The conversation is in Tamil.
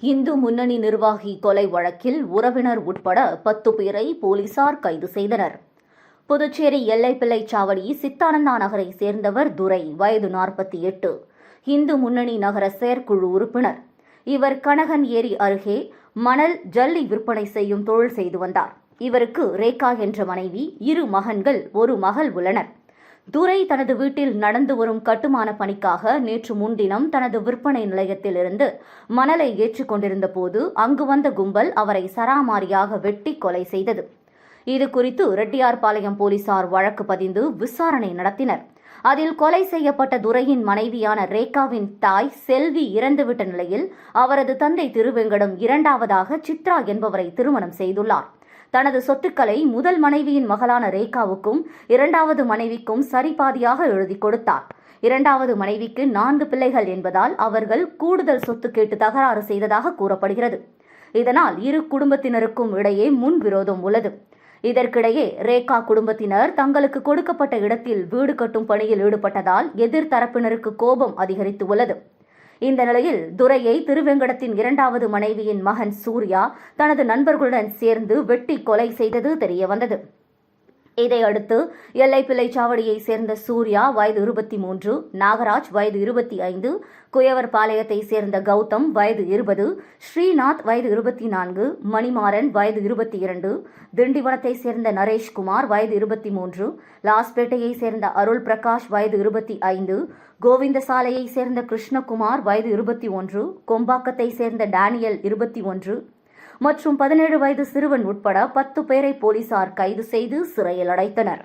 இந்து முன்னணி நிர்வாகி கொலை வழக்கில் உறவினர் உட்பட 10 பேரை போலீசார் கைது செய்தனர். புதுச்சேரி எல்லைப்பிள்ளை சாவடி சித்தானந்தா நகரை சேர்ந்தவர் துரை, வயது 48, இந்து முன்னணி நகர செயற்குழு உறுப்பினர். இவர் கனகன் ஏரி அருகே மணல் ஜல்லி விற்பனை செய்யும் தொழில் செய்து வந்தார். இவருக்கு ரேகா என்ற மனைவி, 2 மகன்கள், 1 மகள் உள்ளனர். துரை தனது வீட்டில் நடந்து வரும் கட்டுமான பணிக்காக நேற்று முன்தினம் தனது விற்பனை நிலையத்தில் இருந்து மணலை ஏற்றிக் கொண்டிருந்த போது அங்கு வந்த கும்பல் அவரை சராமாரியாக வெட்டி கொலை செய்தது. இது குறித்து ரெட்டியார்பாளையம் போலீசார் வழக்கு பதிந்து விசாரணை நடத்தினர். அதில் கொலை செய்யப்பட்ட துரையின் மனைவியான ரேகாவின் தாய் செல்வி இறந்துவிட்ட நிலையில் அவரது தந்தை திருவெங்கடம் 2வதாக சித்ரா என்பவரை திருமணம் செய்துள்ளார். தனது சொத்துக்களை முதல் மனைவியின் மகளான ரேகாவுக்கும் 2வது மனைவிக்கும் சரிபாதியாக எழுதி கொடுத்தார். 2வது மனைவிக்கு 4 பிள்ளைகள் என்பதால் அவர்கள் கூடுதல் சொத்து கேட்டு தகராறு செய்ததாக கூறப்படுகிறது. இதனால் இரு குடும்பத்தினருக்கும் இடையே முன்விரோதம் உள்ளது. இதற்கிடையே ரேகா குடும்பத்தினர் தங்களுக்கு கொடுக்கப்பட்ட இடத்தில் வீடு கட்டும் பணியில் ஈடுபட்டதால் எதிர்த்தரப்பினருக்கு கோபம் அதிகரித்து உள்ளது. இந்த நிலையில் துரையை திருவெங்கடத்தின் 2வது மனைவியின் மகன் சூர்யா தனது நண்பர்களுடன் சேர்ந்து வெட்டி கொலை செய்தது தெரியவந்தது. இதையடுத்து எல்லைப்பிள்ளை சாவடியை சேர்ந்த சூர்யா வயது 23, நாகராஜ் வயது 25, குயவர்பாளையத்தை சேர்ந்த கௌதம் வயது 20, ஸ்ரீநாத் வயது 24, மணிமாறன் வயது 22, திண்டிவனத்தை சேர்ந்த நரேஷ்குமார் வயது 23, லாஸ்பேட்டையை சேர்ந்த அருள் பிரகாஷ் வயது 25, கோவிந்தசாலையை சேர்ந்த கிருஷ்ணகுமார் வயது 21, கொம்பாக்கத்தை சேர்ந்த டேனியல் 21 மற்றும் 17 வயது சிறுவன் உட்பட 10 பேரை போலீசார் கைது செய்து சிறையில் அடைத்தனர்.